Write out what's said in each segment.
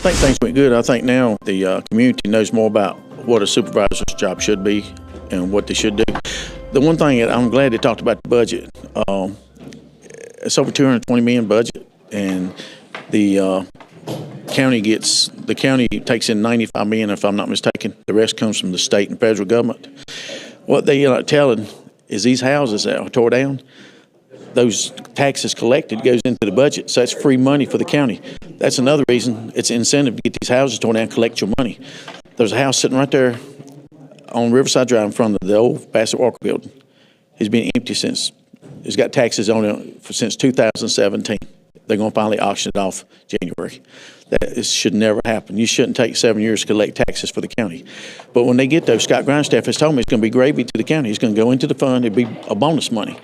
think things went good. I think now the community knows more about what a supervisor's job should be and what they should do. The one thing that I'm glad they talked about the budget. It's over $220 million budget, and the county takes in $95 million, if I'm not mistaken. The rest comes from the state and federal government. What they are telling is these houses that are tore down, those taxes collected goes into the budget, so that's free money for the county. That's another reason it's an incentive to get these houses torn down, collect your money. There's a house sitting right there on Riverside Drive in front of the old Bassett Walker building. It's been empty since, it's got taxes on it since 2017. They're going to finally auction it off January. That should never happen. You shouldn't take 7 years to collect taxes for the county. But when they get those, Scott Grindstaff has told me it's going to be gravy to the county. It's going to go into the fund. It'll be a bonus money.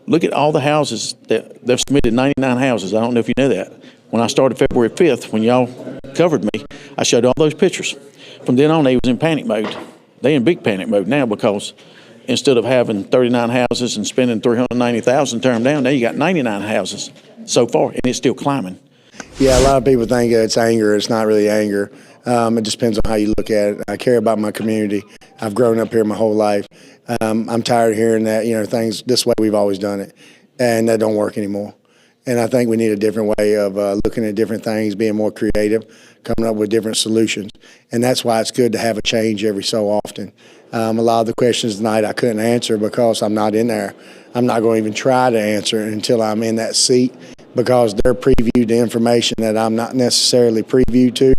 Look at all the houses that they've submitted, 99 houses. I don't know if you know that. When I started February 5th, when y'all covered me, I showed all those pictures. From then on, they was in panic mode. They in big panic mode now because instead of having 39 houses and spending $390,000 to tear them down, now you got 99 houses so far, and it's still climbing. Yeah, a lot of people think it's anger. It's not really anger. It just depends on how you look at it. I care about my community. I've grown up here my whole life. I'm tired of hearing that, things this way we've always done it, and that don't work anymore. And I think we need a different way of looking at different things, being more creative, coming up with different solutions. And that's why it's good to have a change every so often. A lot of the questions tonight I couldn't answer because I'm not in there. I'm not going to even try to answer until I'm in that seat because they're previewed to information that I'm not necessarily previewed to.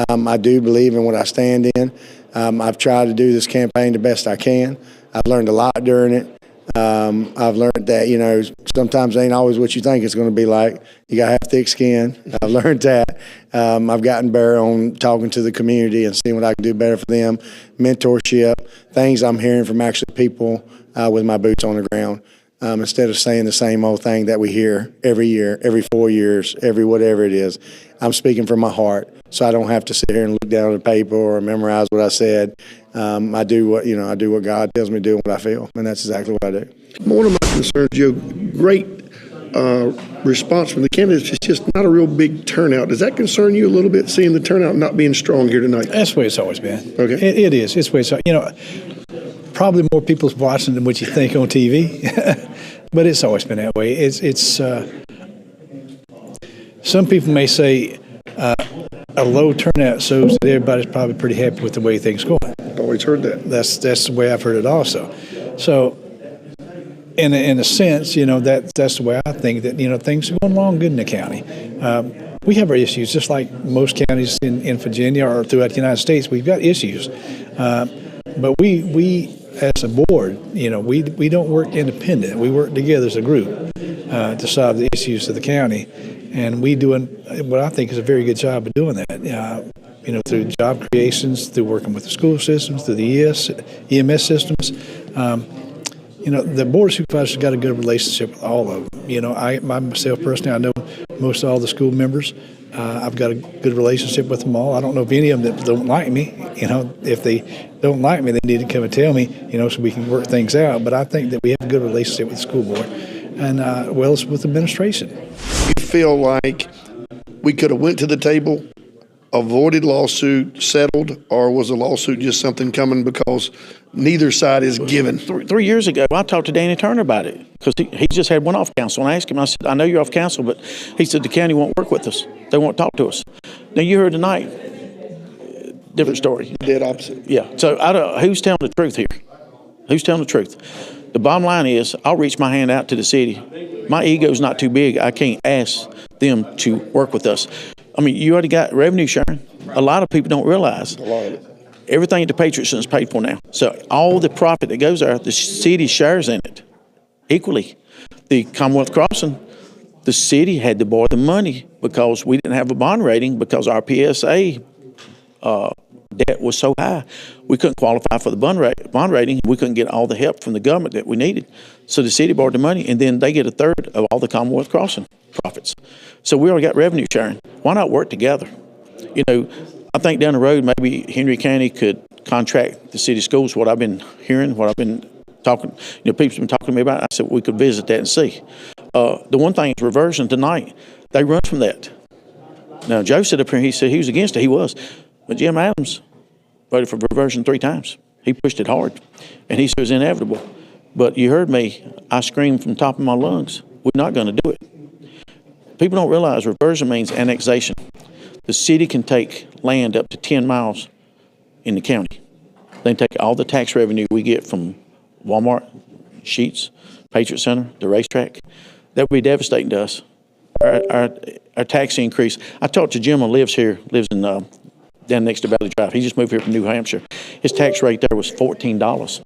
I do believe in what I stand in. I've tried to do this campaign the best I can. I've learned a lot during it. I've learned that, sometimes it ain't always what you think it's going to be like. You got to have thick skin. I've learned that. I've gotten better on talking to the community and seeing what I can do better for them. Mentorship, things I'm hearing from actually people with my boots on the ground. Instead of saying the same old thing that we hear every year, every 4 years, every whatever it is. I'm speaking from my heart, so I don't have to sit here and look down at the paper or memorize what I said. I do what God tells me to do and what I feel, and that's exactly what I do. One of my concerns, Joe, great response from the candidates. It's just not a real big turnout. Does that concern you a little bit, seeing the turnout not being strong here tonight? That's the way it's always been. Okay. It is. It's the way it's, probably more people's watching than what you think on TV, but it's always been that way. It's some people may say a low turnout shows that everybody's probably pretty happy with the way things are going. I've always heard that. That's the way I've heard it also. So, in a sense, that's the way I think that things are going along good in the county. We have our issues, just like most counties in Virginia or throughout the United States. We've got issues, but we as a board, we don't work independent. We work together as a group to solve the issues of the county, and we doing what I think is a very good job of doing that. Through job creations, through working with the school systems, through the EMS systems. The board of supervisors got a good relationship with all of them. I myself personally, I know most of all the school members. I've got a good relationship with them all. I don't know if any of them that don't like me. If they don't like me, they need to come and tell me, so we can work things out. But I think that we have a good relationship with the school board and well as with administration. You feel like we could have went to the table, avoided lawsuit, settled, or was a lawsuit just something coming because neither side is given? 3 years ago, I talked to Danny Turner about it because he just had one off council. And I asked him, I said, I know you're off council, but he said the county won't work with us. They won't talk to us. Now, you heard tonight, different story. Dead opposite. Yeah. So who's telling the truth here? Who's telling the truth? The bottom line is I'll reach my hand out to the city. My ego's not too big. I can't ask them to work with us. I mean, you already got revenue sharing. A lot of people don't realize. A lot of it. Everything at the Patriot Center is paid for now. So all the profit that goes there, the city shares in it equally. The Commonwealth Crossing, the city had to borrow the money because we didn't have a bond rating because our PSA debt was so high. We couldn't qualify for the bond rating. We couldn't get all the help from the government that we needed. So the city borrowed the money, and then they get a third of all the Commonwealth Crossing profits. So we already got revenue sharing. Why not work together? I think down the road, maybe Henry County could contract the city schools. What I've been hearing, what I've been talking, people's been talking to me about. I said we could visit that and see. The one thing is reversion tonight. They run from that. Now, Joe stood up here and he said he was against it. He was. But Jim Adams voted for reversion 3 times. He pushed it hard. And he said it was inevitable. But you heard me. I screamed from the top of my lungs, we're not going to do it. People don't realize reversion means annexation. The city can take land up to 10 miles in the county. They can take all the tax revenue we get from Walmart, Sheetz, Patriot Center, the racetrack. That would be devastating to us. Our tax increase. I talked to Jim who lives in down next to Valley Drive. He just moved here from New Hampshire. His tax rate there was $14.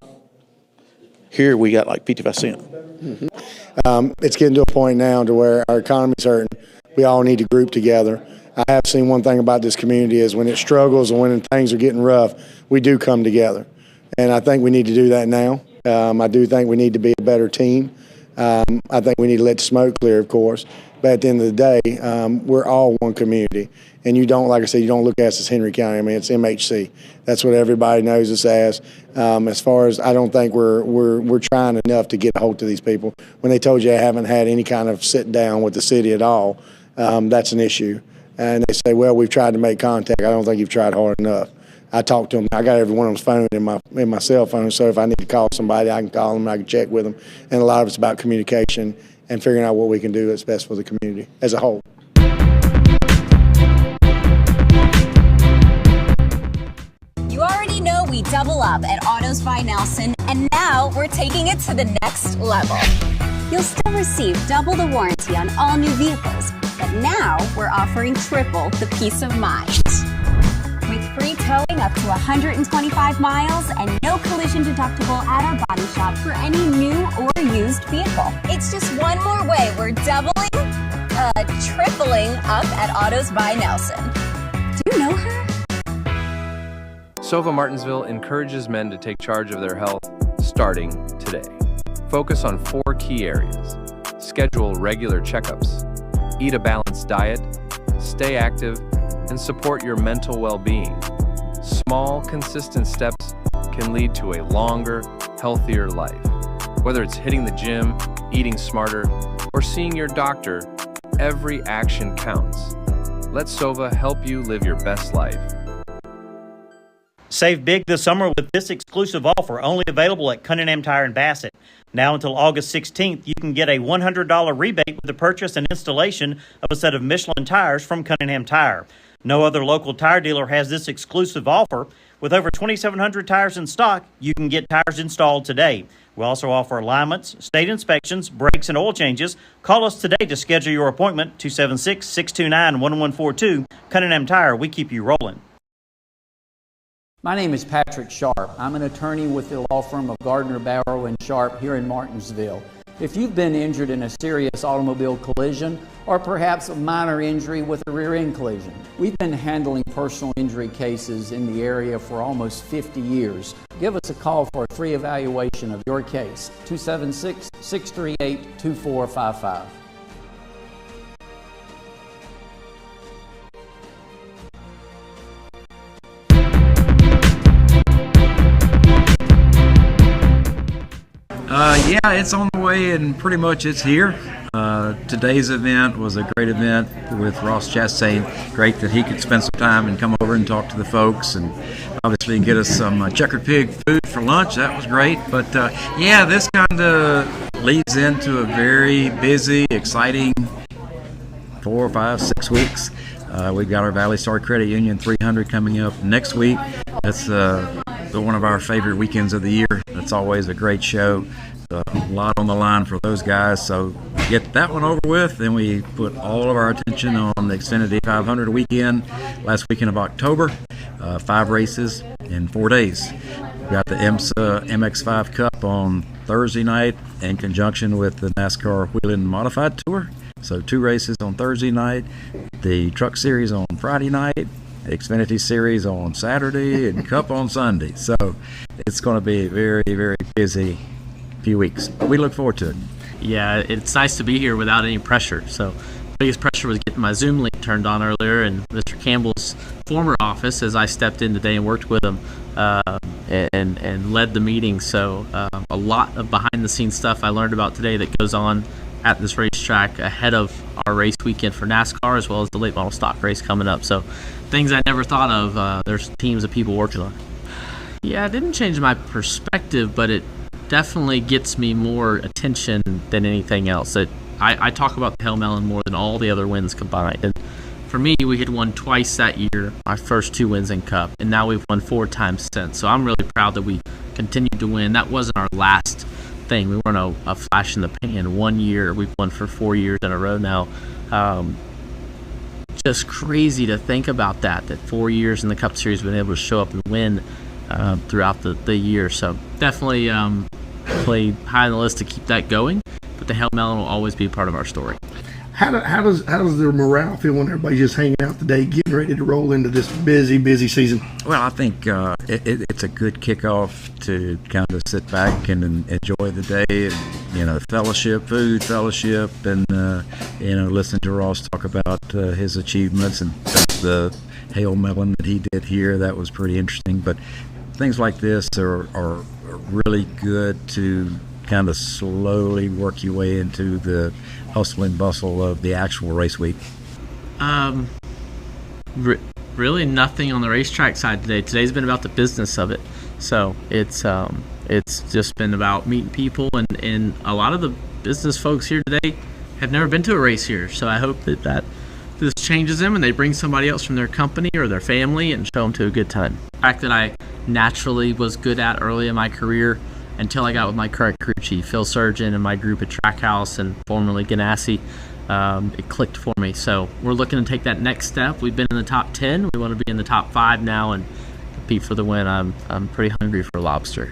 Here we got like 55 cents. Mm-hmm. It's getting to a point now to where our economy's hurting. We all need to group together. I have seen one thing about this community is when it struggles and when things are getting rough, we do come together. And I think we need to do that now. I do think we need to be a better team. I think we need to let the smoke clear, of course. But at the end of the day, we're all one community. And you don't, like I said, you don't look at us as Henry County. I mean, it's MHC. That's what everybody knows us as. As far as I don't think we're trying enough to get a hold of these people. When they told you I haven't had any kind of sit down with the city at all, that's an issue. And they say, well, we've tried to make contact. I don't think you've tried hard enough. I talk to them. I got every one of them's phone in my cell phone, so if I need to call somebody, I can call them, I can check with them. And a lot of it's about communication and figuring out what we can do that's best for the community as a whole. You already know we double up at Autos by Nelson, and now we're taking it to the next level. You'll still receive double the warranty on all new vehicles, but now we're offering triple the peace of mind. With free towing up to 125 miles and no collision deductible at our body shop for any new or used vehicle. It's just one more way we're tripling up at Autos by Nelson. Do you know her? Sova Martinsville encourages men to take charge of their health starting today. Focus on 4 key areas. Schedule regular checkups, eat a balanced diet, stay active, and support your mental well-being. Small, consistent steps can lead to a longer, healthier life. Whether it's hitting the gym, eating smarter, or seeing your doctor, every action counts. Let Sova help you live your best life. Save big this summer with this exclusive offer, only available at Cunningham Tire in Bassett. Now until August 16th, you can get a $100 rebate with the purchase and installation of a set of Michelin tires from Cunningham Tire. No other local tire dealer has this exclusive offer. With over 2,700 tires in stock, you can get tires installed today. We also offer alignments, state inspections, brakes, and oil changes. Call us today to schedule your appointment, 276-629-1142. Cunningham Tire, we keep you rolling. My name is Patrick Sharp. I'm an attorney with the law firm of Gardner, Barrow & Sharp here in Martinsville. If you've been injured in a serious automobile collision or perhaps a minor injury with a rear end collision, we've been handling personal injury cases in the area for almost 50 years. Give us a call for a free evaluation of your case, 276-638-2455. Yeah, it's on the way and pretty much it's here. Today's event was a great event with Ross Chastain. Great that he could spend some time and come over and talk to the folks and obviously get us some checkered pig food for lunch. That was great. But yeah, this kind of leads into a very busy, exciting 4, 5, 6 weeks. We've got our Valley Star Credit Union 300 coming up next week. That's one of our favorite weekends of the year. That's always a great show. A lot on the line for those guys, so get that one over with. Then we put all of our attention on the Xfinity 500 weekend, last weekend of October. 5 races in 4 days. We got the IMSA MX5 Cup on Thursday night in conjunction with the NASCAR Wheeling Modified Tour. So 2 races on Thursday night, the Truck Series on Friday night, Xfinity Series on Saturday, and Cup on Sunday. So it's going to be very, very busy few weeks. We look forward to it. Yeah, it's nice to be here without any pressure. So the biggest pressure was getting my Zoom link turned on earlier in Mr. Campbell's former office as I stepped in today and worked with him and led the meeting. So a lot of behind the scenes stuff I learned about today that goes on at this racetrack ahead of our race weekend for NASCAR, as well as the late model stock race coming up. So things I never thought of, there's teams of people working on. Yeah, it didn't change my perspective, but it definitely gets me more attention than anything else. I talk about the Hail Melon more than all the other wins combined. And for me, we had won twice that year, our first 2 wins in Cup, and now we've won 4 times since. So I'm really proud that we continued to win. That wasn't our last thing. We weren't a flash in the pan. 1 year, we've won for 4 years in a row now. Just crazy to think about that 4 years in the Cup Series we've been able to show up and win throughout the year. So definitely played high on the list to keep that going, but the Hail Melon will always be part of our story. How does the morale feel when everybody's just hanging out today, getting ready to roll into this busy season? Well, I think it's a good kickoff to kind of sit back and enjoy the day, and food fellowship, and listen to Ross talk about his achievements and the Hail Melon that he did here. That was pretty interesting. But things like this are really good to kind of slowly work your way into the hustle and bustle of the actual race week. Really nothing on the racetrack side today. Today's been about the business of it. So it's just been about meeting people, and a lot of the business folks here today have never been to a race here. So I hope that this changes them and they bring somebody else from their company or their family and show them to a good time. The fact that I naturally was good at early in my career until I got with my current crew chief, Phil Surgeon, and my group at Trackhouse and formerly Ganassi, it clicked for me. So we're looking to take that next step. We've been in the top 10. We want to be in the top 5 now and compete for the win. I'm pretty hungry for lobster.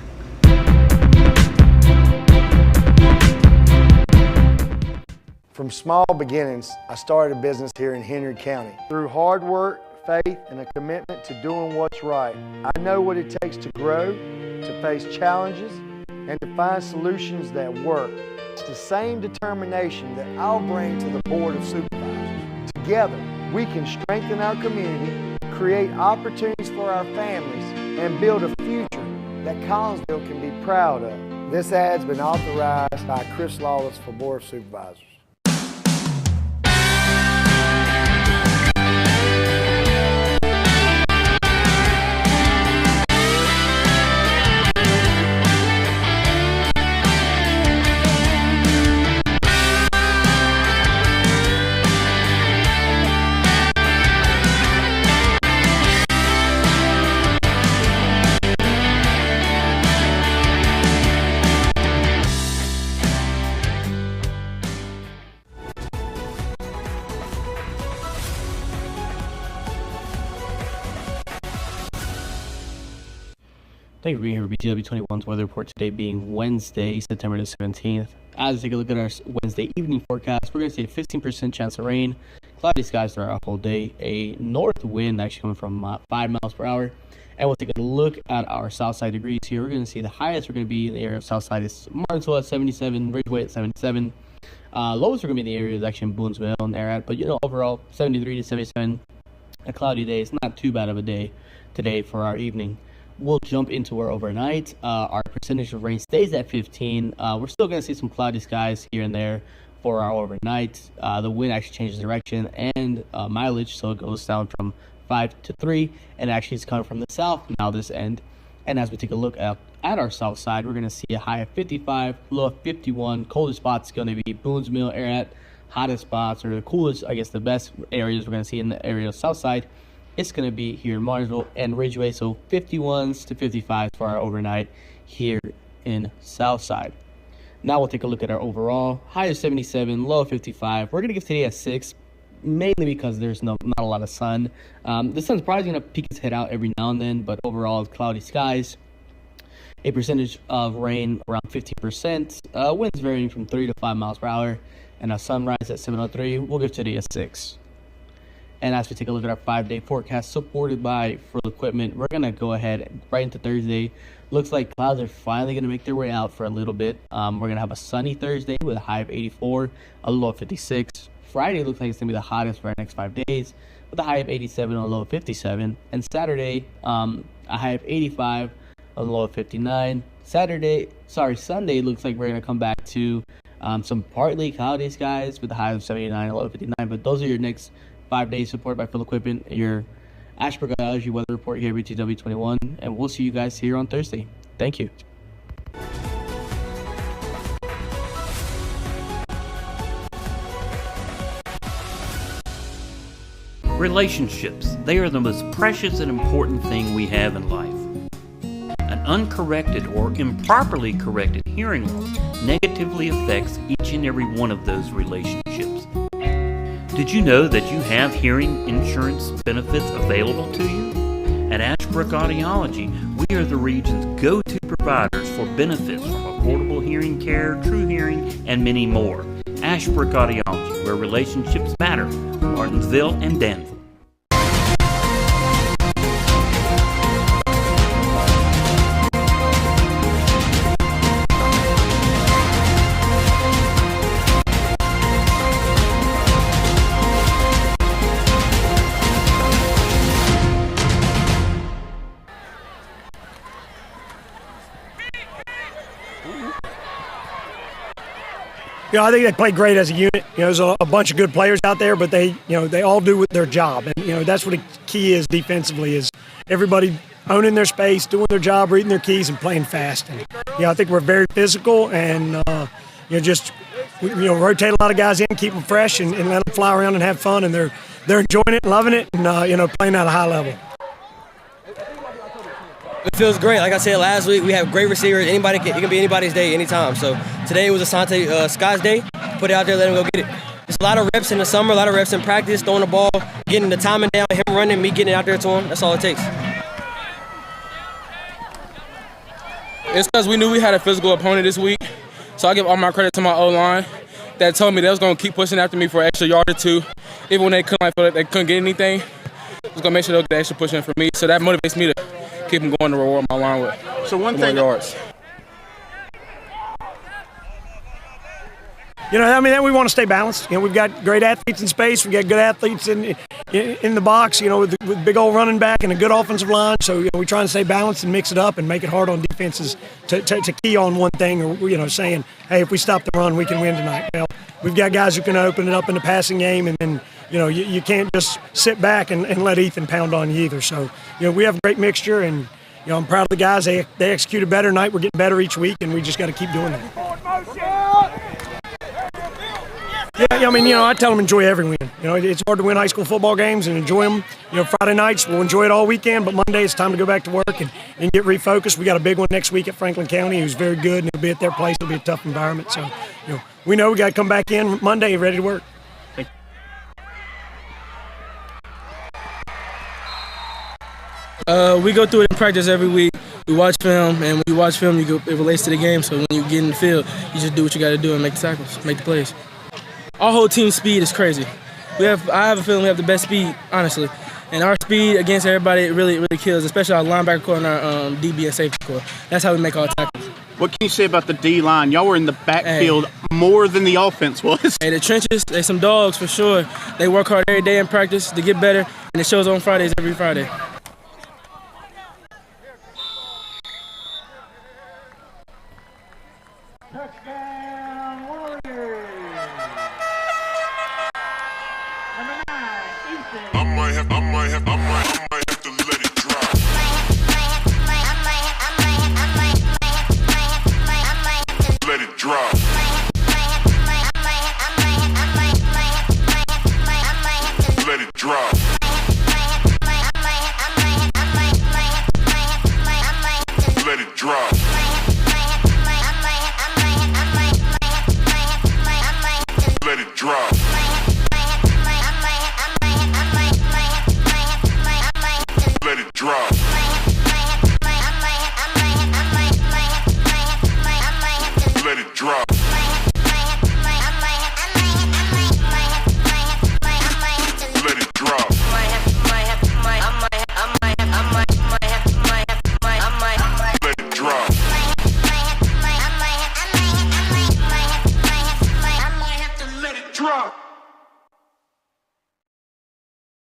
From small beginnings, I started a business here in Henry County. Through hard work, faith, and a commitment to doing what's right, I know what it takes to grow, to face challenges, and to find solutions that work. It's the same determination that I'll bring to the Board of Supervisors. Together, we can strengthen our community, create opportunities for our families, and build a future that Collinsville can be proud of. This ad's been authorized by Chris Lawless for Board of Supervisors. Thank you for being here for BTW21's weather report today being Wednesday, September the 17th. As we take a look at our Wednesday evening forecast, we're going to see a 15% chance of rain, cloudy skies throughout the whole day, a north wind actually coming from 5 miles per hour. And we'll take a look at our south side degrees here. We're going to see the highest we're going to be in the area of south side is Martinsville at 77, Ridgeway at 77. Lowest we're going to be in the area is actually in Boonesville and there at, but overall 73 to 77. A cloudy day. It's not too bad of a day today for our evening. We'll jump into our overnight. Our percentage of rain stays at 15. We're still going to see some cloudy skies here and there for our overnight. The wind actually changes direction and mileage, so it goes down from 5 to 3, and actually it's coming from the south now this end. And as we take a look at our south side, we're going to see a high of 55, low of 51. Coldest spots going to be Boonesville area. Hottest spots, or the coolest, I guess the best areas we're going to see in the area of south side, it's going to be here in Martinsville and Ridgeway, so 51s to 55s for our overnight here in Southside. Now we'll take a look at our overall. High of 77, low of 55. We're going to give today a 6, mainly because there's not a lot of sun. The sun's probably going to peek its head out every now and then, but overall it's cloudy skies. A percentage of rain around 15%. Winds varying from 3 to 5 miles per hour. And a sunrise at 7:03. We'll give today a 6. And as we take a look at our 5-day forecast supported by Frill Equipment, we're going to go ahead right into Thursday. Looks like clouds are finally going to make their way out for a little bit. We're going to have a sunny Thursday with a high of 84, a low of 56. Friday looks like it's going to be the hottest for our next 5 days with a high of 87 and a low of 57. And Saturday, a high of 85, a low of 59. Sunday looks like we're going to come back to Some partly cloudy skies with a high of 79, low of 59. But those are your next 5 days supported by Full Equipment, your Ashbrook Allergy Weather Report here at BTW21. And we'll see you guys here on Thursday. Thank you. Relationships, they are the most precious and important thing we have in life. An uncorrected or improperly corrected hearing loss negatively affects each and every one of those relationships. Did you know that you have hearing insurance benefits available to you? At Ashbrook Audiology, we are the region's go-to providers for benefits from affordable hearing care, true hearing, and many more. Ashbrook Audiology, where relationships matter, Martinsville and Danville. I think they played great as a unit. There's a bunch of good players out there, but they all do their job, and that's what the key is defensively: is everybody owning their space, doing their job, reading their keys, and playing fast. And I think we're very physical, and just rotate a lot of guys in, keep them fresh, and let them fly around and have fun. And they're enjoying it, loving it, and playing at a high level. It feels great. Like I said last week, we have great receivers. It can be anybody's day, anytime. So today was Asante Scott's day. Put it out there, let him go get it. It's a lot of reps in the summer, a lot of reps in practice, throwing the ball, getting the timing down, him running, me getting it out there to him. That's all it takes. It's because we knew we had a physical opponent this week. So I give all my credit to my O-line that told me they was going to keep pushing after me for an extra yard or two. Even when they couldn't, feel like they couldn't get anything, I was going to make sure they'll get the extra push in for me. So that motivates me to keep them going to reward my line with yards. We want to stay balanced. We've got great athletes in space. We've got good athletes in the box, with big old running back and a good offensive line. So, we try and stay balanced and mix it up and make it hard on defenses to key on one thing or, saying, hey, if we stop the run, we can win tonight. Well, we've got guys who can open it up in the passing game, and then, you can't just sit back and let Ethan pound on you either. So, we have a great mixture, and, I'm proud of the guys. They executed better tonight. We're getting better each week, and we just got to keep doing that. Yeah, I tell them enjoy every win. It's hard to win high school football games and enjoy them. Friday nights, we'll enjoy it all weekend, but Monday it's time to go back to work and get refocused. We got a big one next week at Franklin County who's very good, and it'll be at their place. It'll be a tough environment. So, we know we got to come back in Monday ready to work. We go through it in practice every week. We watch film, and when you watch film, it relates to the game. So when you get in the field, you just do what you got to do and make the tackles, make the plays. Our whole team's speed is crazy. I have a feeling we have the best speed, honestly. And our speed against everybody, it really kills, especially our linebacker core and our DB and safety core. That's how we make our tackles. What can you say about the D-line? Y'all were in the backfield more than the offense was. Hey, the trenches, they some dogs for sure. They work hard every day in practice to get better, and it shows on Fridays every Friday.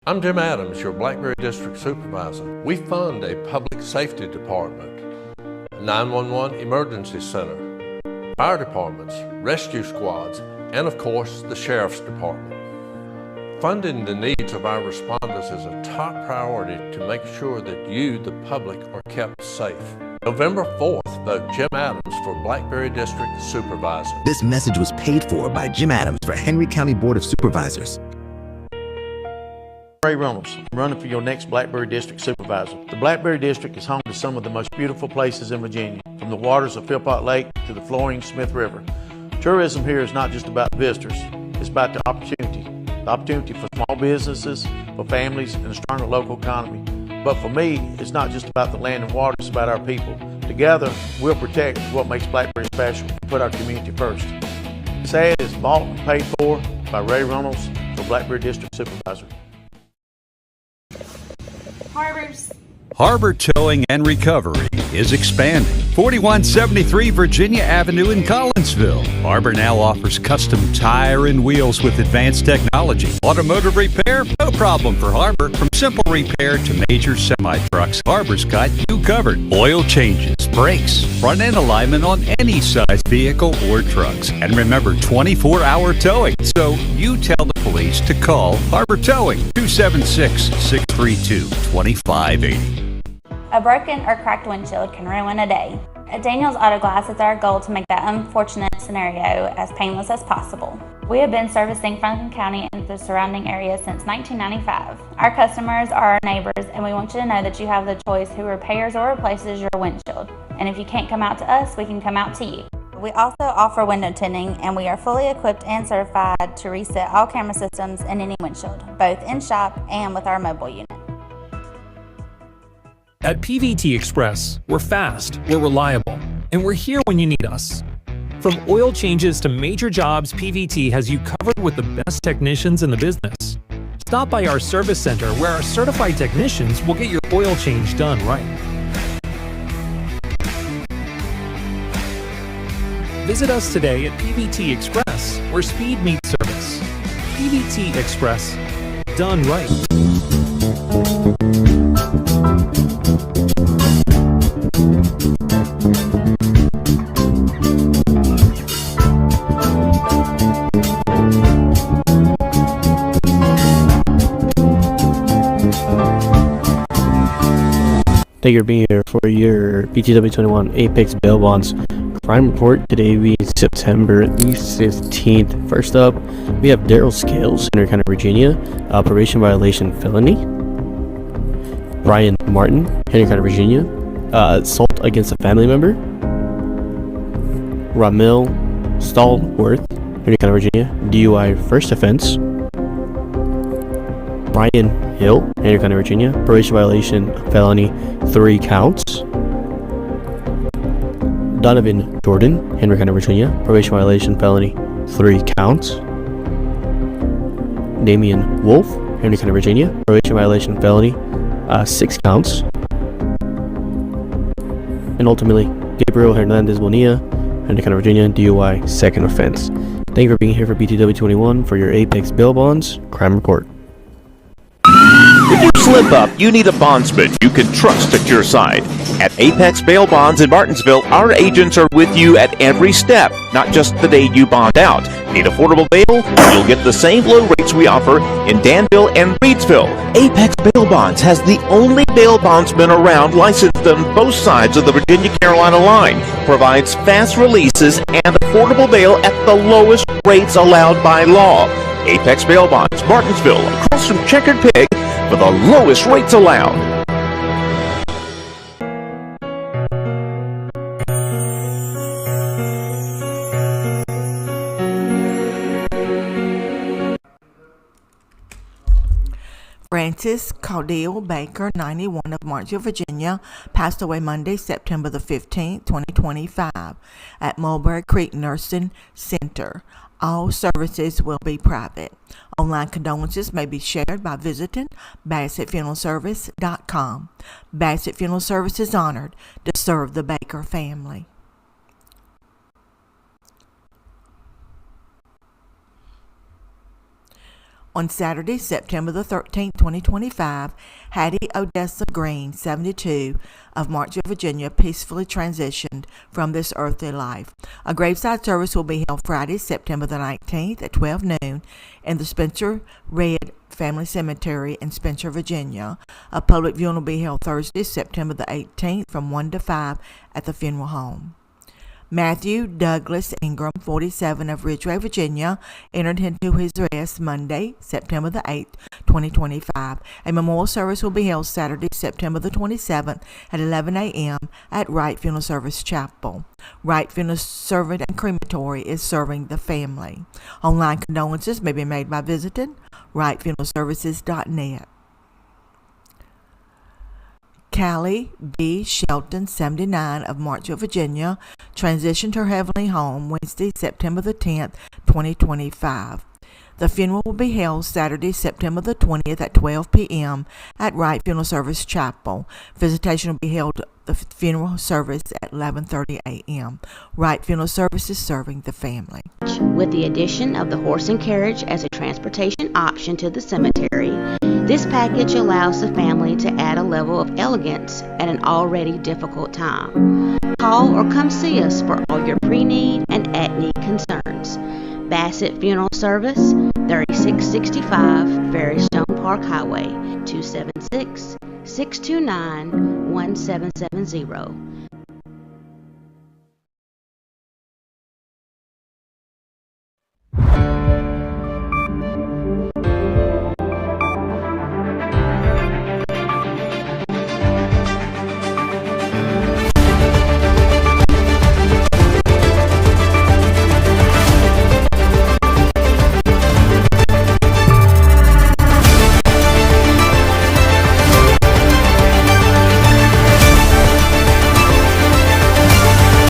I'm Jim Adams, your Blackberry District Supervisor. We fund a public safety department, a 911 emergency center, fire departments, rescue squads, and of course, the Sheriff's Department. Funding the needs of our responders is a top priority to make sure that you, the public, are kept safe. November 4th, vote Jim Adams for Blackberry District Supervisor. This message was paid for by Jim Adams for Henry County Board of Supervisors. Ray Reynolds, I'm running for your next Blackberry District Supervisor. The Blackberry District is home to some of the most beautiful places in Virginia, from the waters of Philpott Lake to the flowing Smith River. Tourism here is not just about visitors, it's about the opportunity for small businesses, for families, and a stronger local economy. But for me, it's not just about the land and water, it's about our people. Together, we'll protect what makes Blackberry special and put our community first. This ad is bought and paid for by Ray Reynolds for Blackberry District Supervisor. Harbor Towing and Recovery is expanding. 4173 Virginia Avenue in Collinsville. Harbor now offers custom tire and wheels with advanced technology. Automotive repair? No problem for Harbor. From simple repair to major semi-trucks, Harbor's got you covered. Oil changes, brakes, front end alignment on any size vehicle or trucks. And remember, 24-hour towing. So you tell the police to call Harbor Towing, 276-632-2580. A broken or cracked windshield can ruin a day. At Daniel's Auto Glass, it's our goal to make that unfortunate scenario as painless as possible. We have been servicing Franklin County and the surrounding area since 1995. Our customers are our neighbors, and we want you to know that you have the choice who repairs or replaces your windshield. And if you can't come out to us, we can come out to you. We also offer window tinting, and we are fully equipped and certified to reset all camera systems in any windshield, both in shop and with our mobile unit. At PVT Express, we're fast, we're reliable, and we're here when you need us. From oil changes to major jobs, PVT has you covered with the best technicians in the business. Stop by our service center where our certified technicians will get your oil change done right. Visit us today at PVT Express, where speed meets service. PVT Express, done right. Thank you for being here for your BTW21 Apex Bail Bonds Crime Report. Today being September the 15th. First up, we have Daryl Scales, Henry County, Virginia, probation violation felony. Brian Martin, Henry County, Virginia, assault against a family member. Ramil Stallworth, Henry County, Virginia, DUI first offense. Brian Hill, Henry County, Virginia, probation violation felony, 3 counts. Donovan Jordan, Henry County, Virginia, probation violation felony, 3 counts. Damian Wolf, Henry County, Virginia, probation violation felony, 6 counts. And ultimately, Gabriel Hernandez Bonilla, Henry County, Virginia, DUI second offense. Thank you for being here for BTW21 for your Apex Bail Bonds Crime Report. If you slip up, you need a bondsman you can trust at your side. At Apex Bail Bonds in Martinsville, our agents are with you at every step, not just the day you bond out. Need affordable bail? You'll get the same low rates we offer in Danville and Reedsville. Apex Bail Bonds has the only bail bondsman around licensed on both sides of the Virginia-Carolina line. Provides fast releases and affordable bail at the lowest rates allowed by law. Apex Bail Bonds, Martinsville, across from Checkered Pig, for the lowest rates allowed. Francis Caudill Baker, 91, of Martinsville, Virginia, passed away Monday, September the 15th, 2025, at Mulberry Creek Nursing Center. All services will be private. Online condolences may be shared by visiting BassettFuneralService.com. Bassett Funeral Service is honored to serve the Baker family. On Saturday, September the 13th, 2025, Hattie Odessa Green, 72, of Martinsville, Virginia, peacefully transitioned from this earthly life. A graveside service will be held Friday, September the 19th at 12 noon in the Spencer Red Family Cemetery in Spencer, Virginia. A public viewing will be held Thursday, September the 18th from 1 to 5 at the funeral home. Matthew Douglas Ingram, 47, of Ridgeway, Virginia, entered into his rest Monday, September the 8th, 2025. A memorial service will be held Saturday, September the 27th at 11 a.m. at Wright Funeral Service Chapel. Wright Funeral Servant and Crematory is serving the family. Online condolences may be made by visiting wrightfuneralservices.net. Callie B. Shelton, 79, of Martinsville, Virginia, transitioned her heavenly home Wednesday, September the 10th, 2025. The funeral will be held Saturday, September the 20th at 12 p.m. at Wright Funeral Service Chapel. Visitation will be held the funeral service at 11:30 a.m. Wright Funeral Services serving the family. With the addition of the horse and carriage as a transportation option to the cemetery, this package allows the family to add a level of elegance at an already difficult time. Call or come see us for all your pre-need and at-need concerns. Bassett Funeral Service, 3665 Ferrystone Park Highway, 276-629-1770.